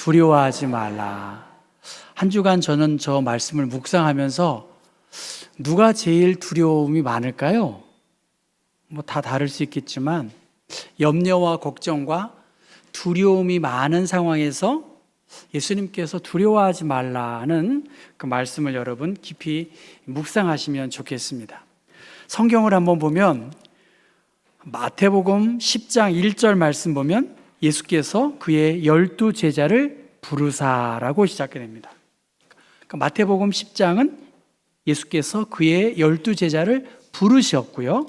두려워하지 말라. 한 주간 저는 저 말씀을 묵상하면서 누가 제일 두려움이 많을까요? 뭐 다 다를 수 있겠지만 염려와 걱정과 두려움이 많은 상황에서 예수님께서 두려워하지 말라는 그 말씀을 여러분 깊이 묵상하시면 좋겠습니다. 성경을 한번 보면 마태복음 10장 1절 말씀 보면 예수께서 그의 12 제자를 부르사라고 시작됩니다. 그러니까 마태복음 10장은 예수께서 그의 12 제자를 부르셨고요.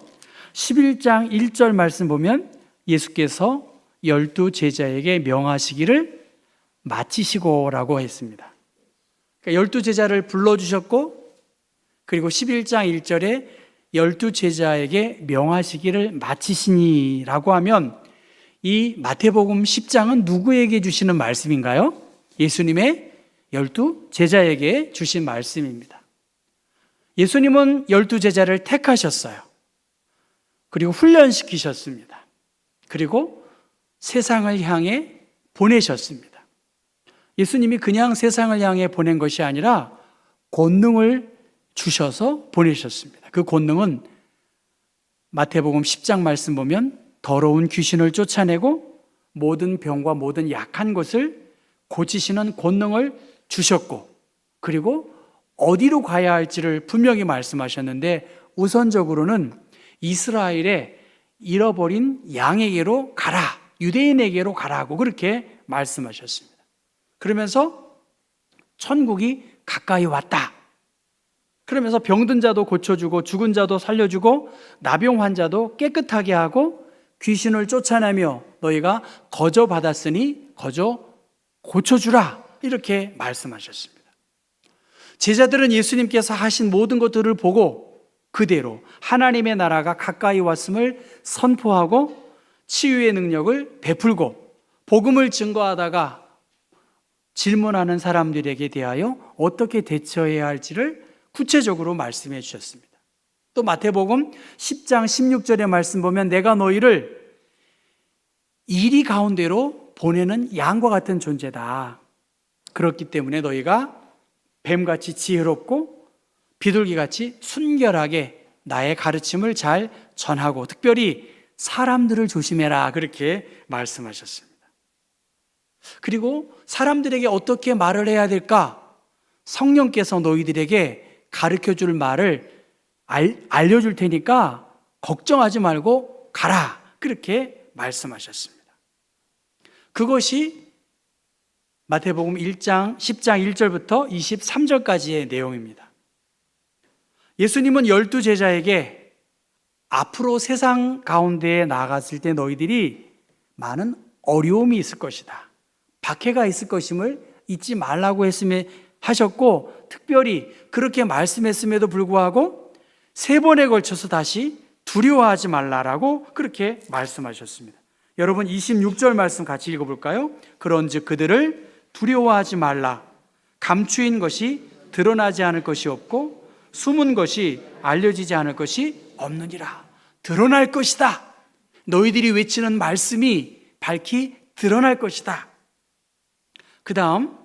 11장 1절 말씀 보면 예수께서 12 제자에게 명하시기를 마치시고라고 했습니다. 그러니까 12 제자를 불러주셨고, 그리고 11장 1절에 12 제자에게 명하시기를 마치시니라고 하면 이 마태복음 10장은 누구에게 주시는 말씀인가요? 예수님의 12 제자에게 주신 말씀입니다. 예수님은 12 제자를 택하셨어요. 그리고 훈련시키셨습니다. 그리고 세상을 향해 보내셨습니다. 예수님이 그냥 세상을 향해 보낸 것이 아니라 권능을 주셔서 보내셨습니다. 그 권능은 마태복음 10장 말씀 보면 더러운 귀신을 쫓아내고 모든 병과 모든 약한 것을 고치시는 권능을 주셨고, 그리고 어디로 가야 할지를 분명히 말씀하셨는데 우선적으로는 이스라엘의 잃어버린 양에게로 가라, 유대인에게로 가라고 그렇게 말씀하셨습니다. 그러면서 천국이 가까이 왔다. 그러면서 병든 자도 고쳐주고 죽은 자도 살려주고 나병 환자도 깨끗하게 하고 귀신을 쫓아내며 너희가 거저 받았으니 거저 고쳐주라, 이렇게 말씀하셨습니다. 제자들은 예수님께서 하신 모든 것들을 보고 그대로 하나님의 나라가 가까이 왔음을 선포하고 치유의 능력을 베풀고 복음을 증거하다가 질문하는 사람들에게 대하여 어떻게 대처해야 할지를 구체적으로 말씀해 주셨습니다. 또 마태복음 10장 16절의 말씀 보면 내가 너희를 이리 가운데로 보내는 양과 같은 존재다. 그렇기 때문에 너희가 뱀같이 지혜롭고 비둘기같이 순결하게 나의 가르침을 잘 전하고 특별히 사람들을 조심해라, 그렇게 말씀하셨습니다. 그리고 사람들에게 어떻게 말을 해야 될까? 성령께서 너희들에게 가르쳐줄 말을 알려줄 테니까 걱정하지 말고 가라, 그렇게 말씀하셨습니다. 그것이 마태복음 1장 10장 1절부터 23절까지의 내용입니다. 예수님은 12 제자에게 앞으로 세상 가운데에 나갔을 때 너희들이 많은 어려움이 있을 것이다, 박해가 있을 것임을 잊지 말라고 하셨고, 특별히 그렇게 말씀했음에도 불구하고 3번에 걸쳐서 다시 두려워하지 말라라고 그렇게 말씀하셨습니다. 여러분 26절 말씀 같이 읽어볼까요? 그런즉 그들을 두려워하지 말라. 감추인 것이 드러나지 않을 것이 없고 숨은 것이 알려지지 않을 것이 없느니라. 드러날 것이다. 너희들이 외치는 말씀이 밝히 드러날 것이다. 그 다음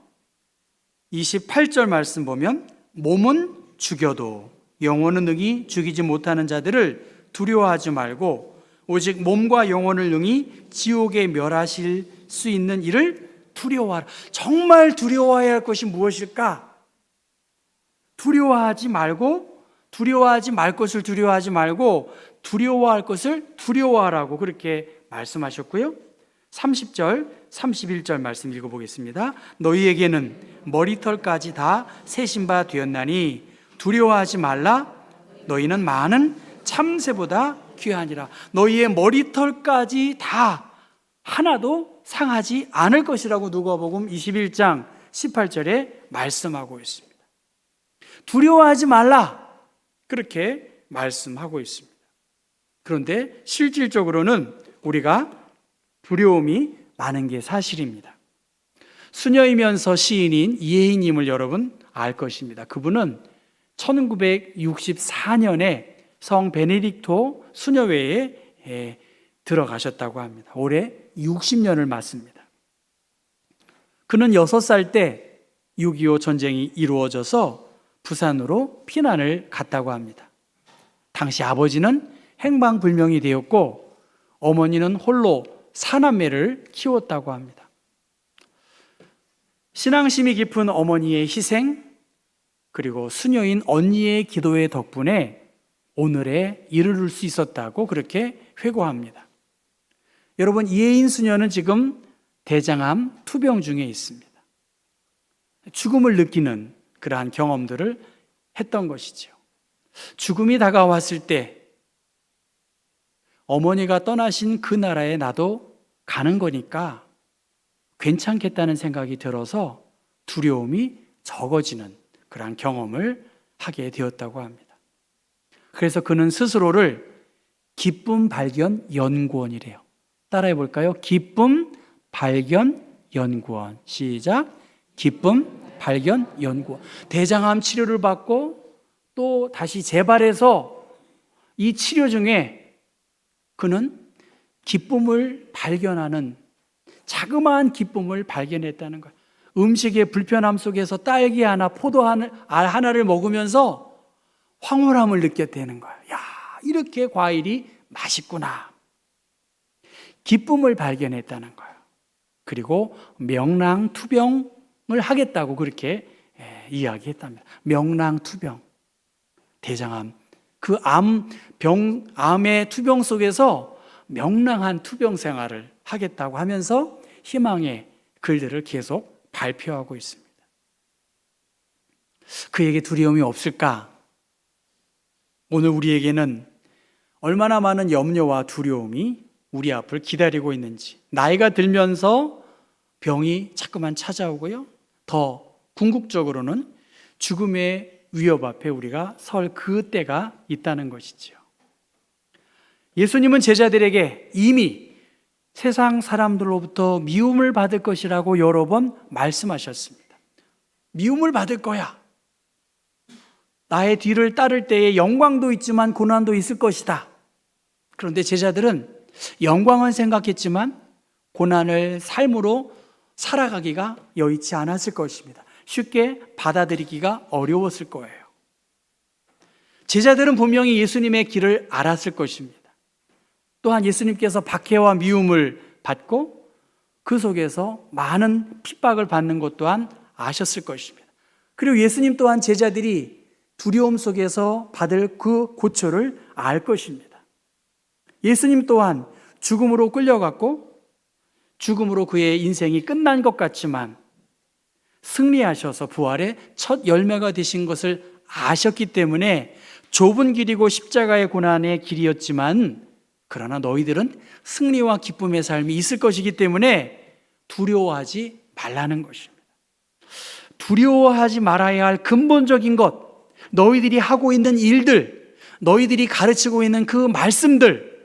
28절 말씀 보면 몸은 죽여도 영혼은 능히 죽이지 못하는 자들을 두려워하지 말고 오직 몸과 영혼을 능히 지옥에 멸하실 수 있는 이를 두려워하라. 정말 두려워해야 할 것이 무엇일까? 두려워하지 말고, 두려워하지 말 것을 두려워하지 말고 두려워할 것을 두려워하라고 그렇게 말씀하셨고요. 30절 31절 말씀 읽어보겠습니다. 너희에게는 머리털까지 다 세신 바 되었나니 두려워하지 말라. 너희는 많은 참새보다 귀하니라. 너희의 머리털까지 다 하나도 상하지 않을 것이라고 누가복음 21장 18절에 말씀하고 있습니다. 두려워하지 말라, 그렇게 말씀하고 있습니다. 그런데 실질적으로는 우리가 두려움이 많은 게 사실입니다. 수녀이면서 시인인 이혜인님을 여러분 알 것입니다. 그분은 1964년에 성 베네딕토 수녀회에 들어가셨다고 합니다. 올해 60년을 맞습니다. 그는 6살 때 6.25 전쟁이 이루어져서 부산으로 피난을 갔다고 합니다. 당시 아버지는 행방불명이 되었고 어머니는 홀로 사남매를 키웠다고 합니다. 신앙심이 깊은 어머니의 희생, 그리고 수녀인 언니의 기도의 덕분에 오늘에 이르를 수 있었다고 그렇게 회고합니다. 여러분, 이혜인 수녀는 지금 대장암 투병 중에 있습니다. 죽음을 느끼는 그러한 경험들을 했던 것이죠. 죽음이 다가왔을 때 어머니가 떠나신 그 나라에 나도 가는 거니까 괜찮겠다는 생각이 들어서 두려움이 적어지는 그러한 경험을 하게 되었다고 합니다. 그래서 그는 스스로를 기쁨 발견 연구원이래요. 따라해 볼까요? 기쁨 발견 연구원. 시작. 기쁨 발견 연구원. 대장암 치료를 받고 또 다시 재발해서 이 치료 중에 그는 기쁨을 발견하는, 자그마한 기쁨을 발견했다는 거예요. 음식의 불편함 속에서 딸기 하나, 포도 알 하나를 먹으면서 황홀함을 느꼈다는 거예요. 야, 이렇게 과일이 맛있구나. 기쁨을 발견했다는 거예요. 그리고 명랑투병을 하겠다고 그렇게 이야기했답니다. 명랑투병. 대장암. 그 암의 투병 속에서 명랑한 투병 생활을 하겠다고 하면서 희망의 글들을 계속 발표하고 있습니다. 그에게 두려움이 없을까? 오늘 우리에게는 얼마나 많은 염려와 두려움이 우리 앞을 기다리고 있는지, 나이가 들면서 병이 자꾸만 찾아오고요, 더 궁극적으로는 죽음의 위협 앞에 우리가 설 그 때가 있다는 것이죠. 예수님은 제자들에게 이미 세상 사람들로부터 미움을 받을 것이라고 여러 번 말씀하셨습니다. 미움을 받을 거야. 나의 뒤를 따를 때에 영광도 있지만 고난도 있을 것이다. 그런데 제자들은 영광은 생각했지만 고난을 삶으로 살아가기가 여의치 않았을 것입니다. 쉽게 받아들이기가 어려웠을 거예요. 제자들은 분명히 예수님의 길을 알았을 것입니다. 또한 예수님께서 박해와 미움을 받고 그 속에서 많은 핍박을 받는 것 또한 아셨을 것입니다. 그리고 예수님 또한 제자들이 두려움 속에서 받을 그 고초를 알 것입니다. 예수님 또한 죽음으로 끌려갔고 죽음으로 그의 인생이 끝난 것 같지만 승리하셔서 부활의 첫 열매가 되신 것을 아셨기 때문에 좁은 길이고 십자가의 고난의 길이었지만 그러나 너희들은 승리와 기쁨의 삶이 있을 것이기 때문에 두려워하지 말라는 것입니다. 두려워하지 말아야 할 근본적인 것, 너희들이 하고 있는 일들, 너희들이 가르치고 있는 그 말씀들,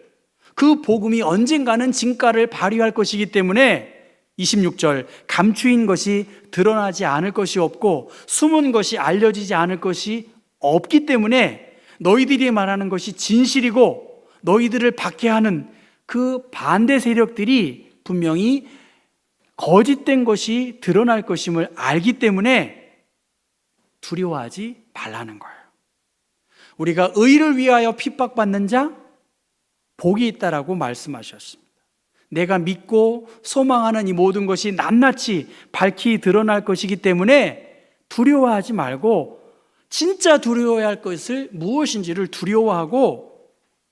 그 복음이 언젠가는 진가를 발휘할 것이기 때문에 26절, 감추인 것이 드러나지 않을 것이 없고 숨은 것이 알려지지 않을 것이 없기 때문에 너희들이 말하는 것이 진실이고 너희들을 박해하는 그 반대 세력들이 분명히 거짓된 것이 드러날 것임을 알기 때문에 두려워하지 말라는 거예요. 우리가 의를 위하여 핍박받는 자 복이 있다라고 말씀하셨습니다. 내가 믿고 소망하는 이 모든 것이 낱낱이 밝히 드러날 것이기 때문에 두려워하지 말고 진짜 두려워해야 할 것을 무엇인지를 두려워하고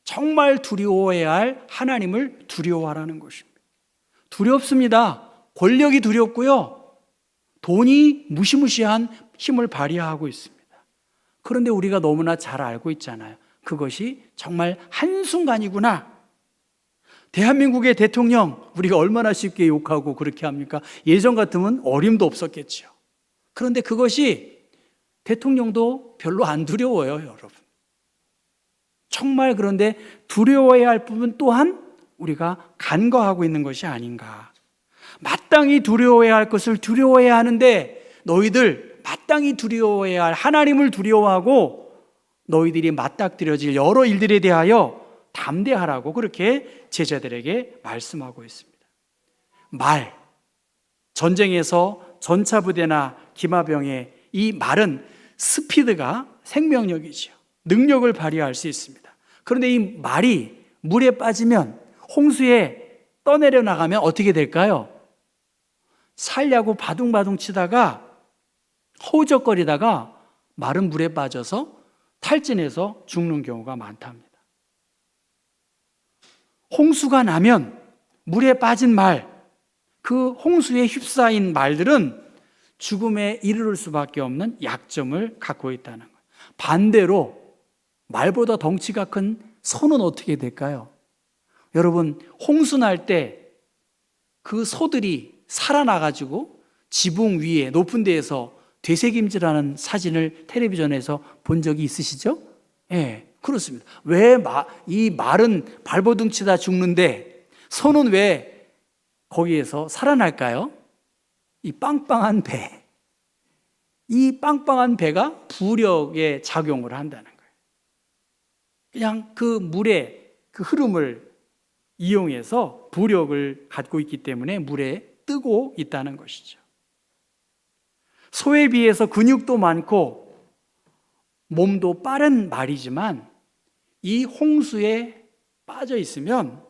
정말 두려워해야 할 하나님을 두려워하라는 것입니다. 두렵습니다. 권력이 두렵고요, 돈이 무시무시한 힘을 발휘하고 있습니다. 그런데 우리가 너무나 잘 알고 있잖아요. 그것이 정말 한순간이구나. 대한민국의 대통령 우리가 얼마나 쉽게 욕하고 그렇게 합니까? 예전 같으면 어림도 없었겠죠. 그런데 그것이 대통령도 별로 안 두려워요, 여러분. 정말 그런데 두려워해야 할 부분 또한 우리가 간과하고 있는 것이 아닌가. 마땅히 두려워해야 할 것을 두려워해야 하는데 너희들 마땅히 두려워해야 할 하나님을 두려워하고 너희들이 맞닥뜨려질 여러 일들에 대하여 담대하라고 그렇게 제자들에게 말씀하고 있습니다. 전쟁에서 전차부대나 기마병의 이 말은 스피드가 생명력이죠. 능력을 발휘할 수 있습니다. 그런데 이 말이 물에 빠지면, 홍수에 떠내려 나가면 어떻게 될까요? 살려고 바둥바둥 치다가 허우적거리다가 마른 물에 빠져서 탈진해서 죽는 경우가 많답니다. 홍수가 나면 물에 빠진 말, 그 홍수에 휩싸인 말들은 죽음에 이르를 수밖에 없는 약점을 갖고 있다는 거예요. 반대로 말보다 덩치가 큰 소는 어떻게 될까요? 여러분, 홍수 날 때 그 소들이 살아나가지고 지붕 위에 높은 데에서 되새김질하는 사진을 텔레비전에서 본 적이 있으시죠? 예, 그렇습니다. 왜 이 말은 발버둥 치다 죽는데 소는 왜 거기에서 살아날까요? 이 빵빵한 배, 이 빵빵한 배가 부력에 작용을 한다는 거예요. 그냥 그 물의 그 흐름을 이용해서 부력을 갖고 있기 때문에 물에 뜨고 있다는 것이죠. 소에 비해서 근육도 많고 몸도 빠른 말이지만 이 홍수에 빠져 있으면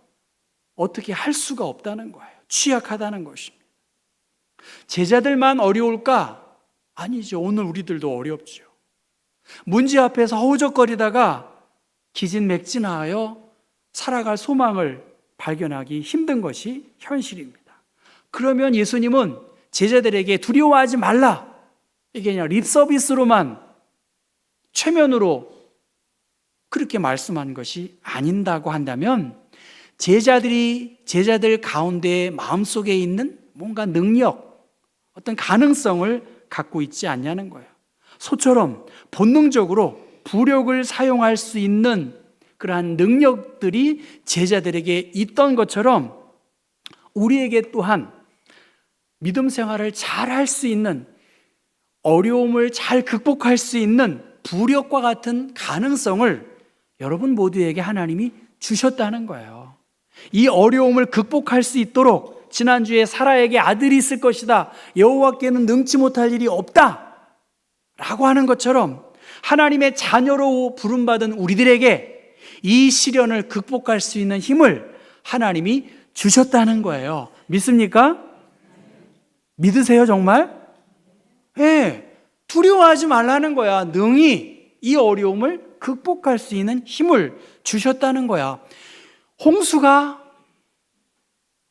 어떻게 할 수가 없다는 거예요. 취약하다는 것입니다. 제자들만 어려울까? 아니죠. 오늘 우리들도 어렵죠. 문제 앞에서 허우적거리다가 기진맥진하여 살아갈 소망을 발견하기 힘든 것이 현실입니다. 그러면 예수님은 제자들에게 두려워하지 말라, 이게 그냥 립서비스로만 최면으로 그렇게 말씀한 것이 아닌다고 한다면 제자들 가운데 마음속에 있는 뭔가 능력, 어떤 가능성을 갖고 있지 않냐는 거예요. 소처럼 본능적으로 부력을 사용할 수 있는 그러한 능력들이 제자들에게 있던 것처럼 우리에게 또한 믿음 생활을 잘 할 수 있는, 어려움을 잘 극복할 수 있는 부력과 같은 가능성을 여러분 모두에게 하나님이 주셨다는 거예요. 이 어려움을 극복할 수 있도록 지난주에 사라에게 아들이 있을 것이다, 여호와께는 능치 못할 일이 없다 라고 하는 것처럼 하나님의 자녀로 부름받은 우리들에게 이 시련을 극복할 수 있는 힘을 하나님이 주셨다는 거예요. 믿습니까? 믿으세요, 정말? 네, 두려워하지 말라는 거야. 능히 이 어려움을 극복할 수 있는 힘을 주셨다는 거야. 홍수가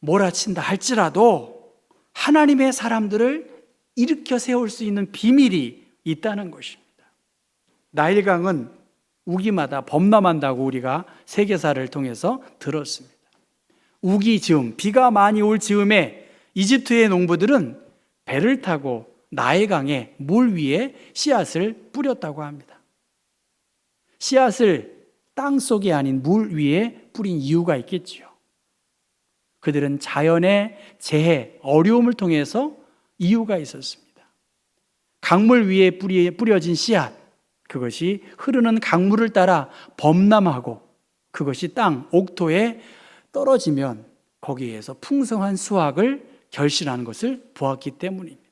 몰아친다 할지라도 하나님의 사람들을 일으켜 세울 수 있는 비밀이 있다는 것입니다. 나일강은 우기마다 범람한다고 우리가 세계사를 통해서 들었습니다. 우기 즈음, 비가 많이 올 즈음에 이집트의 농부들은 배를 타고 나일강의 물 위에 씨앗을 뿌렸다고 합니다. 씨앗을 땅 속에 아닌 물 위에 뿌린 이유가 있겠지요. 그들은 자연의 재해, 어려움을 통해서 이유가 있었습니다. 강물 위에 뿌려진 씨앗, 그것이 흐르는 강물을 따라 범람하고 그것이 땅, 옥토에 떨어지면 거기에서 풍성한 수확을 결실하는 것을 보았기 때문입니다.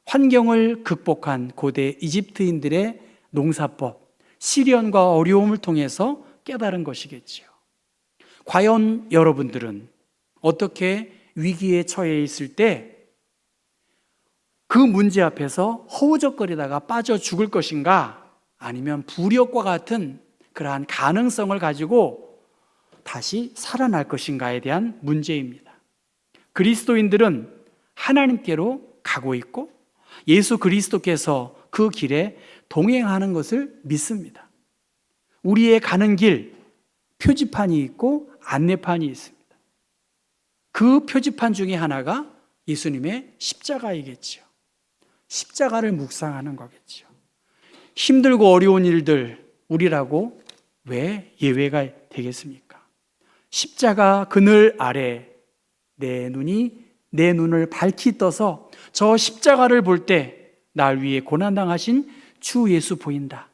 환경을 극복한 고대 이집트인들의 농사법, 시련과 어려움을 통해서 깨달은 것이겠지요. 과연 여러분들은 어떻게 위기에 처해 있을 때 그 문제 앞에서 허우적거리다가 빠져 죽을 것인가, 아니면 부력과 같은 그러한 가능성을 가지고 다시 살아날 것인가에 대한 문제입니다. 그리스도인들은 하나님께로 가고 있고 예수 그리스도께서 그 길에 동행하는 것을 믿습니다. 우리의 가는 길, 표지판이 있고 안내판이 있습니다. 그 표지판 중에 하나가 예수님의 십자가이겠지요. 십자가를 묵상하는 거겠지요. 힘들고 어려운 일들, 우리라고 왜 예외가 되겠습니까? 십자가 그늘 아래 내 눈을 밝히 떠서 저 십자가를 볼 때 날 위해 고난당하신 주 예수 보인다.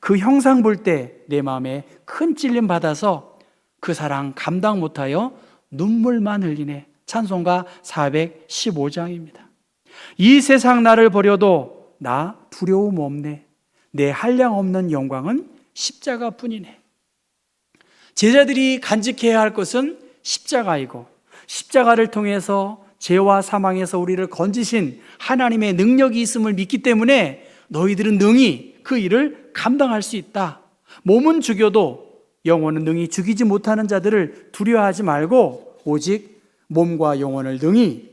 그 형상 볼 때 내 마음에 큰 찔림 받아서 그 사랑 감당 못하여 눈물만 흘리네. 찬송가 415장입니다. 이 세상 나를 버려도 나 두려움 없네. 내 한량 없는 영광은 십자가뿐이네. 제자들이 간직해야 할 것은 십자가이고, 십자가를 통해서 죄와 사망에서 우리를 건지신 하나님의 능력이 있음을 믿기 때문에 너희들은 능히 그 일을 감당할 수 있다. 몸은 죽여도 영혼은 능히 죽이지 못하는 자들을 두려워하지 말고 오직 몸과 영혼을 능히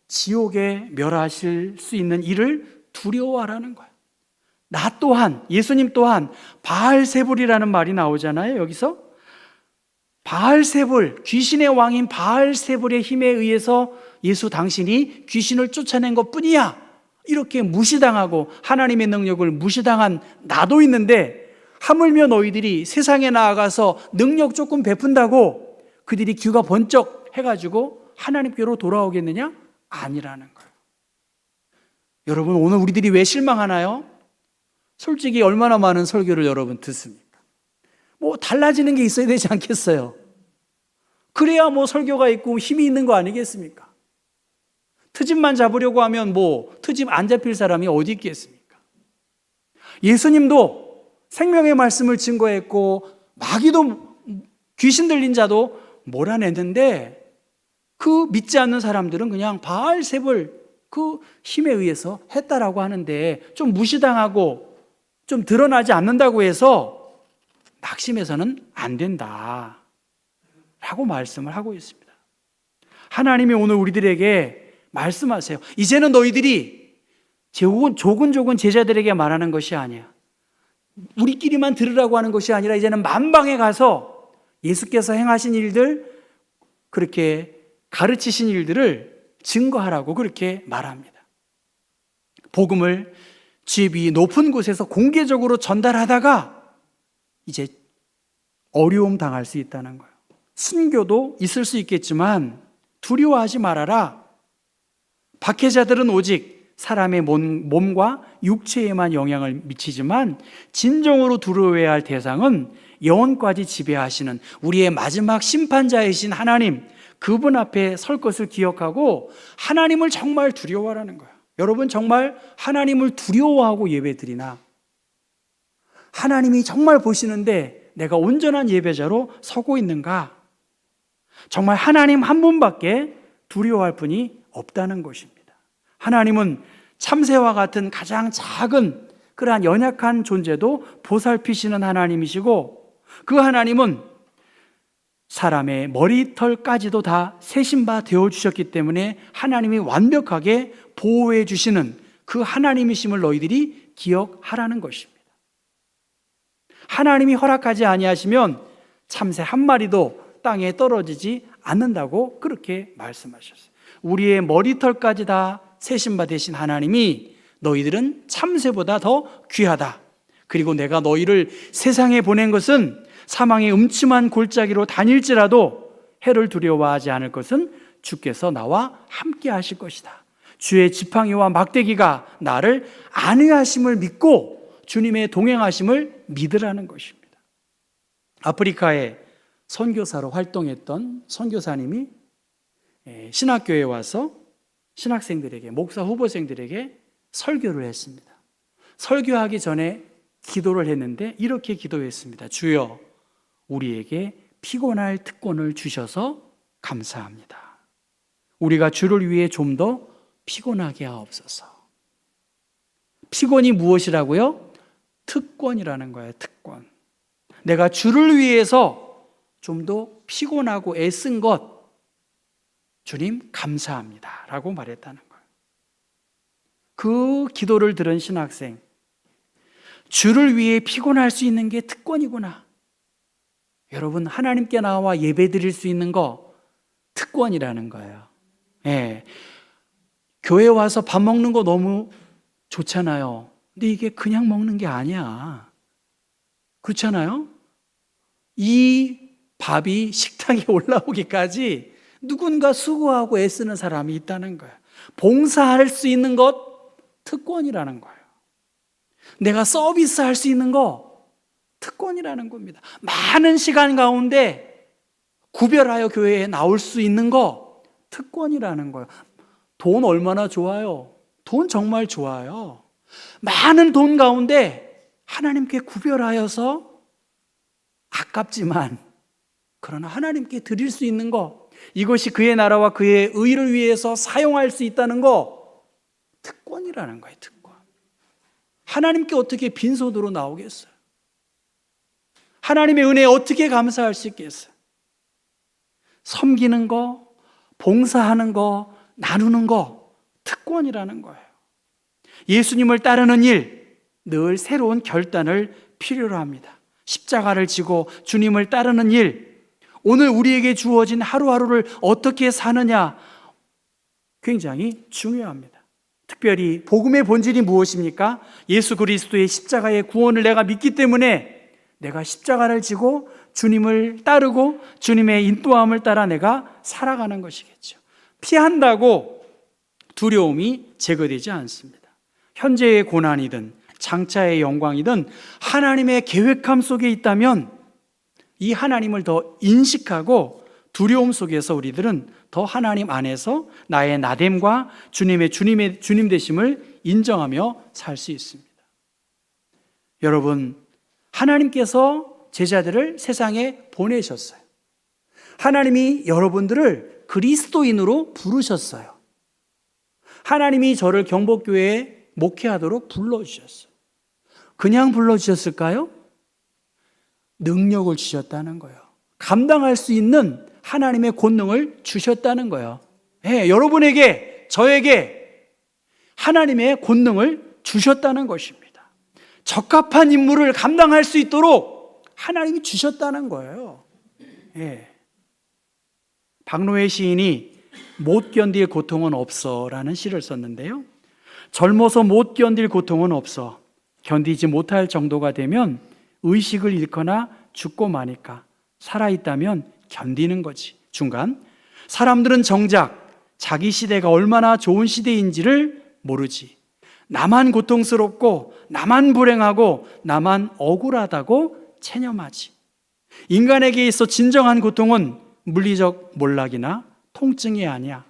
지옥에 멸하실 수 있는 일을 두려워하라는 거예요. 나 또한, 예수님 또한 바알세불이라는 말이 나오잖아요. 여기서 바알세불, 귀신의 왕인 바알세불의 힘에 의해서 예수 당신이 귀신을 쫓아낸 것뿐이야, 이렇게 무시당하고 하나님의 능력을 무시당한 나도 있는데, 하물며 너희들이 세상에 나아가서 능력 조금 베푼다고 그들이 귀가 번쩍 해가지고 하나님께로 돌아오겠느냐? 아니라는 거예요. 여러분, 오늘 우리들이 왜 실망하나요? 솔직히 얼마나 많은 설교를 여러분 듣습니까? 뭐 달라지는 게 있어야 되지 않겠어요? 그래야 뭐 설교가 있고 힘이 있는 거 아니겠습니까? 트집만 잡으려고 하면 뭐 트집 안 잡힐 사람이 어디 있겠습니까? 예수님도 생명의 말씀을 증거했고 마귀도, 귀신 들린 자도 몰아냈는데 그 믿지 않는 사람들은 그냥 바알세불 그 힘에 의해서 했다라고 하는데, 좀 무시당하고 좀 드러나지 않는다고 해서 낙심해서는 안 된다 라고 말씀을 하고 있습니다. 하나님이 오늘 우리들에게 말씀하세요. 이제는 너희들이 조근조근 제자들에게 말하는 것이 아니야. 우리끼리만 들으라고 하는 것이 아니라 이제는 만방에 가서 예수께서 행하신 일들, 그렇게 가르치신 일들을 증거하라고 그렇게 말합니다. 복음을 집이 높은 곳에서 공개적으로 전달하다가 이제 어려움 당할 수 있다는 거예요. 순교도 있을 수 있겠지만 두려워하지 말아라. 박해자들은 오직 사람의 몸과 육체에만 영향을 미치지만 진정으로 두려워해야 할 대상은 영혼까지 지배하시는 우리의 마지막 심판자이신 하나님, 그분 앞에 설 것을 기억하고 하나님을 정말 두려워하라는 거예요. 여러분, 정말 하나님을 두려워하고 예배드리나? 하나님이 정말 보시는데 내가 온전한 예배자로 서고 있는가? 정말 하나님 한 분밖에 두려워할 분이 없다는 것입니다. 하나님은 참새와 같은 가장 작은 그러한 연약한 존재도 보살피시는 하나님이시고, 그 하나님은 사람의 머리털까지도 다 세신 바 되어주셨기 때문에 하나님이 완벽하게 보호해 주시는 그 하나님이심을 너희들이 기억하라는 것입니다. 하나님이 허락하지 아니하시면 참새 한 마리도 땅에 떨어지지 않는다고 그렇게 말씀하셨어요. 우리의 머리털까지 다 세신 바 되신 하나님이 너희들은 참새보다 더 귀하다. 그리고 내가 너희를 세상에 보낸 것은 사망의 음침한 골짜기로 다닐지라도 해를 두려워하지 않을 것은 주께서 나와 함께 하실 것이다. 주의 지팡이와 막대기가 나를 안위하심을 믿고 주님의 동행하심을 믿으라는 것입니다. 아프리카에 선교사로 활동했던 선교사님이 신학교에 와서 신학생들에게, 목사 후보생들에게 설교를 했습니다. 설교하기 전에 기도를 했는데 이렇게 기도했습니다. 주여, 우리에게 피곤할 특권을 주셔서 감사합니다. 우리가 주를 위해 좀 더 피곤하게 하옵소서. 피곤이 무엇이라고요? 특권이라는 거예요. 특권. 내가 주를 위해서 좀 더 피곤하고 애쓴 것, 주님 감사합니다 라고 말했다는 거예요. 그 기도를 들은 신학생, 주를 위해 피곤할 수 있는 게 특권이구나. 여러분, 하나님께 나와 예배 드릴 수 있는 거 특권이라는 거예요. 예. 교회 와서 밥 먹는 거 너무 좋잖아요. 근데 이게 그냥 먹는 게 아니야. 그렇잖아요? 이 밥이 식탁에 올라오기까지 누군가 수고하고 애쓰는 사람이 있다는 거예요. 봉사할 수 있는 것 특권이라는 거예요. 내가 서비스할 수 있는 거 특권이라는 겁니다. 많은 시간 가운데 구별하여 교회에 나올 수 있는 거 특권이라는 거예요. 돈 얼마나 좋아요? 돈 정말 좋아요. 많은 돈 가운데 하나님께 구별하여서 아깝지만 그러나 하나님께 드릴 수 있는 거, 이것이 그의 나라와 그의 의를 위해서 사용할 수 있다는 거, 특권이라는 거예요. 특권. 하나님께 어떻게 빈손으로 나오겠어요? 하나님의 은혜에 어떻게 감사할 수 있겠어요? 섬기는 거, 봉사하는 거, 나누는 거, 특권이라는 거예요. 예수님을 따르는 일, 늘 새로운 결단을 필요로 합니다. 십자가를 지고 주님을 따르는 일, 오늘 우리에게 주어진 하루하루를 어떻게 사느냐, 굉장히 중요합니다. 특별히 복음의 본질이 무엇입니까? 예수 그리스도의 십자가의 구원을 내가 믿기 때문에 내가 십자가를 지고 주님을 따르고 주님의 인도함을 따라 내가 살아가는 것이겠죠. 피한다고 두려움이 제거되지 않습니다. 현재의 고난이든 장차의 영광이든 하나님의 계획함 속에 있다면 이 하나님을 더 인식하고 두려움 속에서 우리들은 더 하나님 안에서 나의 나됨과 주님 되심을 인정하며 살 수 있습니다. 여러분, 하나님께서 제자들을 세상에 보내셨어요. 하나님이 여러분들을 그리스도인으로 부르셨어요. 하나님이 저를 경복교회에 목회하도록 불러주셨어요. 그냥 불러주셨을까요? 능력을 주셨다는 거예요. 감당할 수 있는 하나님의 권능을 주셨다는 거예요. 네, 여러분에게, 저에게 하나님의 권능을 주셨다는 것입니다. 적합한 임무를 감당할 수 있도록 하나님이 주셨다는 거예요. 네. 박노해 시인이 못 견딜 고통은 없어 라는 시를 썼는데요, 젊어서 못 견딜 고통은 없어. 견디지 못할 정도가 되면 의식을 잃거나 죽고 마니까 살아있다면 견디는 거지. 중간, 사람들은 정작 자기 시대가 얼마나 좋은 시대인지를 모르지. 나만 고통스럽고 나만 불행하고 나만 억울하다고 체념하지. 인간에게 있어 진정한 고통은 물리적 몰락이나 통증이 아니야.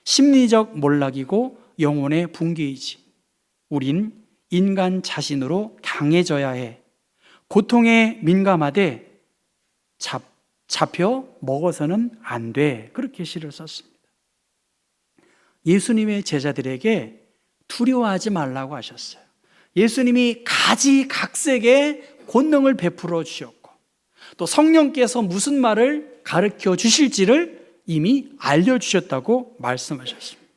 심리적 몰락이고 영혼의 붕괴이지. 우린 인간 자신으로 강해져야 해. 고통에 민감하되 잡혀 먹어서는 안 돼. 그렇게 시를 썼습니다. 예수님의 제자들에게 두려워하지 말라고 하셨어요. 예수님이 가지각색의 권능을 베풀어 주셨고 또 성령께서 무슨 말을 가르쳐 주실지를 이미 알려주셨다고 말씀하셨습니다.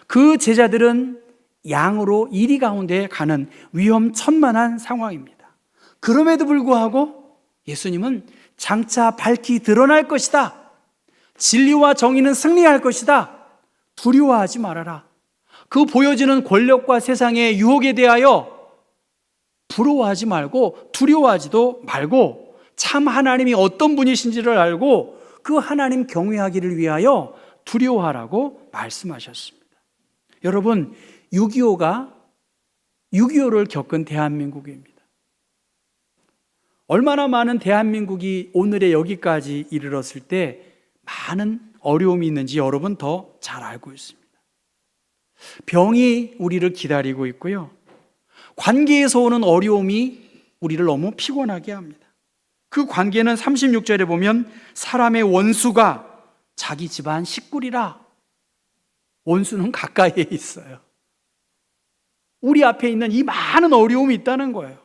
그 제자들은 양으로 이리 가운데 가는 위험천만한 상황입니다. 그럼에도 불구하고 예수님은 장차 밝히 드러날 것이다. 진리와 정의는 승리할 것이다. 두려워하지 말아라. 그 보여지는 권력과 세상의 유혹에 대하여 부러워하지 말고 두려워하지도 말고 참 하나님이 어떤 분이신지를 알고 그 하나님 경외하기를 위하여 두려워하라고 말씀하셨습니다. 여러분, 6.25를 겪은 대한민국입니다. 얼마나 많은 대한민국이 오늘의 여기까지 이르렀을 때 많은 어려움이 있는지 여러분 더 잘 알고 있습니다. 병이 우리를 기다리고 있고요. 관계에서 오는 어려움이 우리를 너무 피곤하게 합니다. 그 관계는 36절에 보면 사람의 원수가 자기 집안 식구리라. 원수는 가까이에 있어요. 우리 앞에 있는 이 많은 어려움이 있다는 거예요.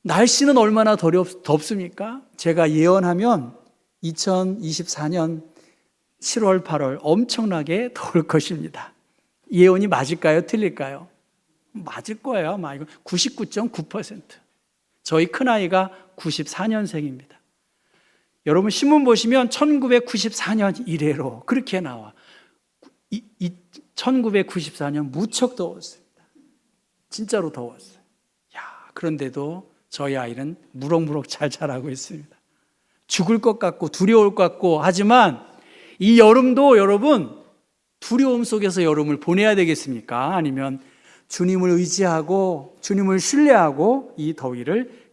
날씨는 얼마나 덥습니까? 제가 예언하면 2024년 7월, 8월 엄청나게 더울 것입니다. 예언이 맞을까요? 틀릴까요? 맞을 거예요. 아마 99.9%. 저희 큰아이가 94년생입니다. 여러분 신문 보시면 1994년 이래로 그렇게 나와. 1994년 무척 더웠습니다. 진짜로 더웠어요. 그런데도 저희 아이는 무럭무럭 잘 자라고 있습니다. 죽을 것 같고 두려울 것 같고 하지만 이 여름도 여러분 두려움 속에서 여름을 보내야 되겠습니까? 아니면 주님을 의지하고 주님을 신뢰하고 이 더위를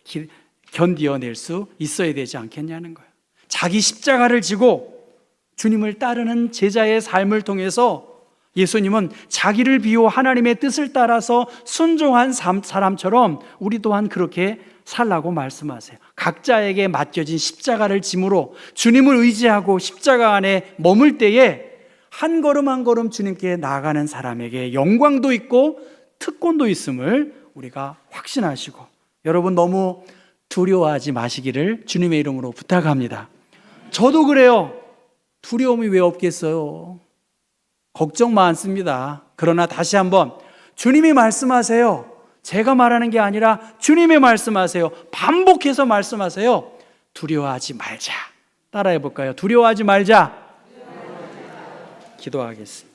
견디어낼 수 있어야 되지 않겠냐는 거예요. 자기 십자가를 지고 주님을 따르는 제자의 삶을 통해서 예수님은 자기를 비워 하나님의 뜻을 따라서 순종한 사람처럼 우리 또한 그렇게 살라고 말씀하세요. 각자에게 맡겨진 십자가를 짐으로 주님을 의지하고 십자가 안에 머물 때에 한 걸음 한 걸음 주님께 나아가는 사람에게 영광도 있고 특권도 있음을 우리가 확신하시고, 여러분 너무 두려워하지 마시기를 주님의 이름으로 부탁합니다. 저도 그래요. 두려움이 왜 없겠어요? 걱정 많습니다. 그러나 다시 한번 주님이 말씀하세요. 제가 말하는 게 아니라 주님이 말씀하세요. 반복해서 말씀하세요. 두려워하지 말자. 따라해 볼까요? 두려워하지 말자. 기도하겠습니다.